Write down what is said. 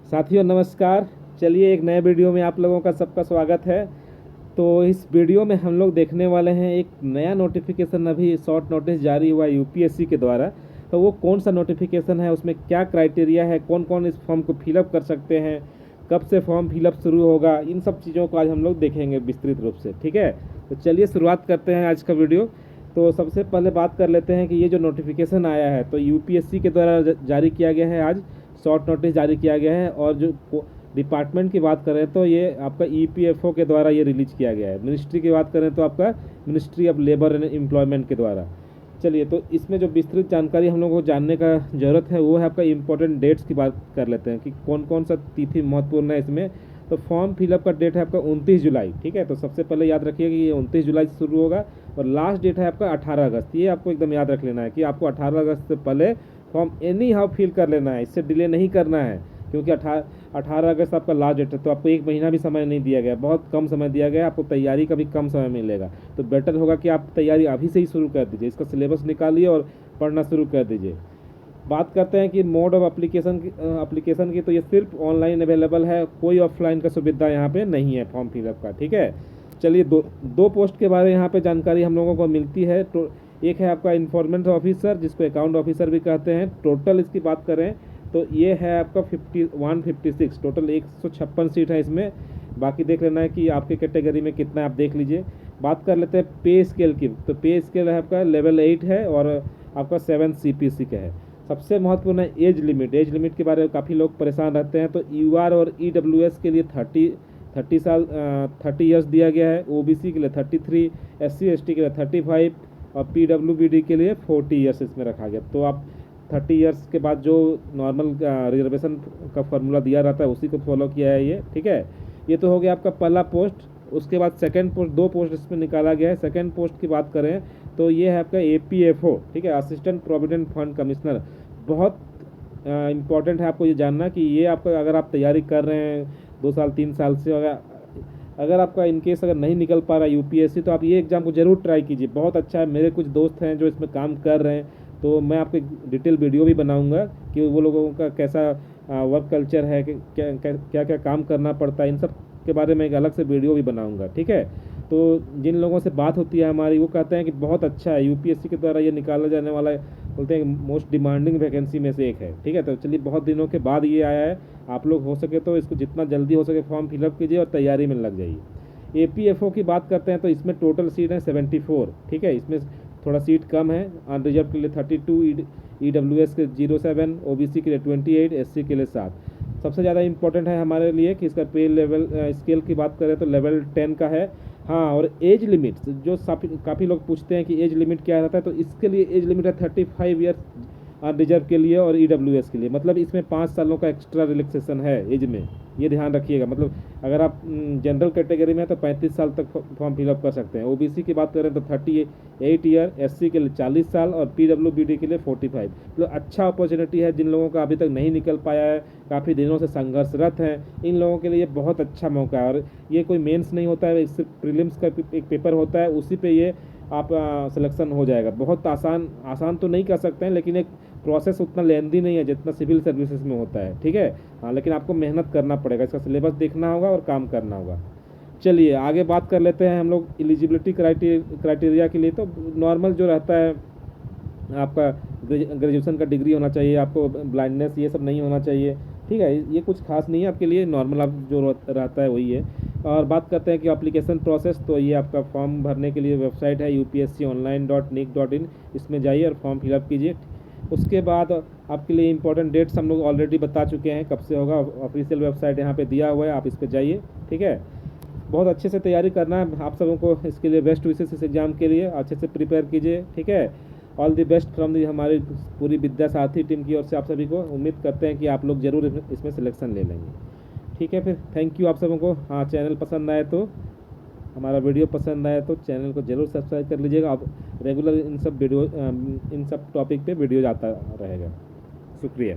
साथियों नमस्कार। चलिए एक नए वीडियो में आप लोगों का सबका स्वागत है। तो इस वीडियो में हम लोग देखने वाले हैं एक नया नोटिफिकेशन अभी शॉर्ट नोटिस जारी हुआ यूपीएससी के द्वारा। तो वो कौन सा नोटिफिकेशन है, उसमें क्या क्राइटेरिया है, कौन कौन इस फॉर्म को फिलअप कर सकते हैं, कब से फॉर्म फिलअप शुरू होगा, इन सब चीज़ों को आज हम लोग देखेंगे विस्तृत रूप से। ठीक है, तो चलिए शुरुआत करते हैं आज का वीडियो। तो सबसे पहले बात कर लेते हैं कि ये जो नोटिफिकेशन आया है तो यूपीएससी के द्वारा जारी किया गया है। आज शॉर्ट नोटिस जारी किया गया है और जो डिपार्टमेंट की बात करें तो ये आपका ईपीएफओ के द्वारा ये रिलीज किया गया है। मिनिस्ट्री की बात करें तो आपका ministry of labour and employment के द्वारा। चलिए, तो इसमें जो विस्तृत जानकारी हम लोगों को जानने का ज़रूरत है वो है आपका इम्पोर्टेंट डेट्स की बात कर लेते हैं कि कौन कौन सा तिथि महत्वपूर्ण है इसमें। तो फॉर्म फिलअप का डेट है आपका 29 जुलाई। ठीक है, तो सबसे पहले याद रखिए कि ये 29 जुलाई से शुरू होगा और लास्ट डेट है आपका 18 अगस्त। ये आपको एकदम याद रख लेना है कि आपको 18 अगस्त से पहले फॉर्म एनी हाउ फिल कर लेना है, इससे डिले नहीं करना है। क्योंकि 18 अगस्त आपका लास्ट डेट है, तो आपको एक महीना भी समय नहीं दिया गया, बहुत कम समय दिया गया, आपको तैयारी का भी कम समय मिलेगा। तो बेटर होगा कि आप तैयारी अभी से ही शुरू कर दीजिए, इसका सिलेबस निकालिए और पढ़ना शुरू कर दीजिए। बात करते हैं कि मोड ऑफ एप्लीकेशन की, तो ये सिर्फ ऑनलाइन अवेलेबल है, कोई ऑफलाइन का सुविधा यहाँ पे नहीं है फॉर्म फिलअप का। ठीक है, चलिए दो पोस्ट के बारे में यहाँ पे जानकारी हम लोगों को मिलती है। तो एक है आपका इन्फॉर्मेंट ऑफिसर, जिसको अकाउंट ऑफिसर भी कहते हैं। टोटल इसकी बात करें तो ये है आपका 156, टोटल 156 सीट है इसमें। बाकी देख लेना है कि आपके कैटेगरी में कितना है, आप देख लीजिए। बात कर लेते हैं पे स्केल की, तो पे स्केल है आपका लेवल 8 है और आपका 7 सीपीसी का है। सबसे महत्वपूर्ण है एज लिमिट। एज लिमिट के बारे में काफ़ी लोग परेशान रहते हैं। तो यूआर और ईडब्ल्यूएस के लिए 30 ईयर्स दिया गया है, ओबीसी के लिए 33, एससी एसटी के लिए 35 और पीडब्ल्यूबीडी के लिए 40 ईयर्स इसमें रखा गया। तो आप 30 ईयर्स के बाद जो नॉर्मल रिजर्वेशन का फॉर्मूला दिया रहता है उसी को फॉलो किया है ये। ठीक है, ये तो हो गया आपका पहला पोस्ट। उसके बाद सेकंड पोस्ट, दो पोस्ट इसमें निकाला गया है। सेकंड पोस्ट की बात करें तो ये है आपका एपीएफओ। ठीक है, असिस्टेंट प्रोविडेंट फंड कमिश्नर। बहुत इम्पॉर्टेंट है आपको ये जानना कि ये आपका अगर आप तैयारी कर रहे हैं 2 साल 3 साल से, अगर आपका इनकेस अगर नहीं निकल पा रहा यूपीएससी, तो आप ये एग्ज़ाम को ज़रूर ट्राई कीजिए, बहुत अच्छा है। मेरे कुछ दोस्त हैं जो इसमें काम कर रहे हैं, तो मैं आपको डिटेल वीडियो भी बनाऊंगा कि वो लोगों का कैसा वर्क कल्चर है, कि क्या क्या काम करना पड़ता है, इन सब के बारे में एक अलग से वीडियो भी बनाऊंगा। ठीक है, तो जिन लोगों से बात होती है हमारी, वो कहते हैं कि बहुत अच्छा है, यूपीएससी के द्वारा ये निकाला जाने वाला है, बोलते हैं मोस्ट डिमांडिंग वैकेंसी में से एक है। ठीक है, तो चलिए बहुत दिनों के बाद ये आया है, आप लोग हो सके तो इसको जितना जल्दी हो सके फॉर्म फिलअप कीजिए और तैयारी में लग जाइए। एपीएफओ की बात करते हैं तो इसमें टोटल सीट है 74। ठीक है, इसमें थोड़ा सीट कम है। अनरिजर्व के लिए 32, ईडब्ल्यूएस के 07, ओबीसी के लिए 28, एससी के लिए 7। सबसे ज़्यादा इंपॉर्टेंट है हमारे लिए कि इसका पे लेवल स्केल की बात करें तो लेवल 10 का है। हाँ, और एज लिमिट जो काफ़ी लोग पूछते हैं कि एज लिमिट क्या रहता है, तो इसके लिए एज लिमिट है 35 ईयर्स रिजर्व के लिए और ईडब्ल्यूएस के लिए। मतलब इसमें 5 सालों का एक्स्ट्रा रिलैक्सेशन है एज में, ये ध्यान रखिएगा। मतलब अगर आप जनरल कैटेगरी में हैं तो 35 साल तक फॉर्म फिलअप कर सकते हैं। ओबीसी की बात करें तो 38 ईयर, एससी के लिए 40 साल और पीडब्ल्यूबीडी के लिए 45। मतलब अच्छा अपॉर्चुनिटी है जिन लोगों का अभी तक नहीं निकल पाया है, काफ़ी दिनों से संघर्षरत हैं, इन लोगों के लिए बहुत अच्छा मौका है। और ये कोई मेंस नहीं होता है, सिर्फ प्रीलिम्स का एक पेपर होता है, उसी पे ये आप सिलेक्शन हो जाएगा। बहुत आसान तो नहीं कह सकते हैं, लेकिन एक प्रोसेस उतना लेंदी नहीं है जितना सिविल सर्विसेज में होता है। ठीक है, हाँ, लेकिन आपको मेहनत करना पड़ेगा, इसका सिलेबस देखना होगा और काम करना होगा। चलिए आगे बात कर लेते हैं हम लोग एलिजिबिलिटी क्राइटेरिया के लिए। तो नॉर्मल जो रहता है आपका ग्रेजुएशन का डिग्री होना चाहिए, आपको ब्लाइंडनेस ये सब नहीं होना चाहिए। ठीक है, ये कुछ खास नहीं है आपके लिए, नॉर्मल आप जो रहता है वही है। और बात करते हैं कि एप्लीकेशन प्रोसेस, तो ये आपका फॉर्म भरने के लिए वेबसाइट है upsconline.nic.in, इसमें जाइए और फॉर्म फिलअप कीजिए। उसके बाद आपके लिए इंपॉर्टेंट डेट्स हम लोग ऑलरेडी बता चुके हैं कब से होगा, ऑफिशियल वेबसाइट यहाँ पे दिया हुआ है, आप इस पर जाइए। ठीक है, बहुत अच्छे से तैयारी करना है आप सबों को, इसके लिए बेस्ट विशेष इस एग्ज़ाम के लिए अच्छे से प्रिपेयर कीजिए। ठीक है, all the best from the हमारी पूरी विद्या साथी टीम की ओर से आप सभी को। उम्मीद करते हैं कि आप लोग ज़रूर इसमें सिलेक्शन ले लेंगे। ठीक है, फिर थैंक यू आप सबों को। हाँ, चैनल पसंद आए तो, हमारा वीडियो पसंद आए तो चैनल को जरूर सब्सक्राइब कर लीजिएगा। आप रेगुलर इन सब टॉपिक पे वीडियो आता रहेगा। शुक्रिया।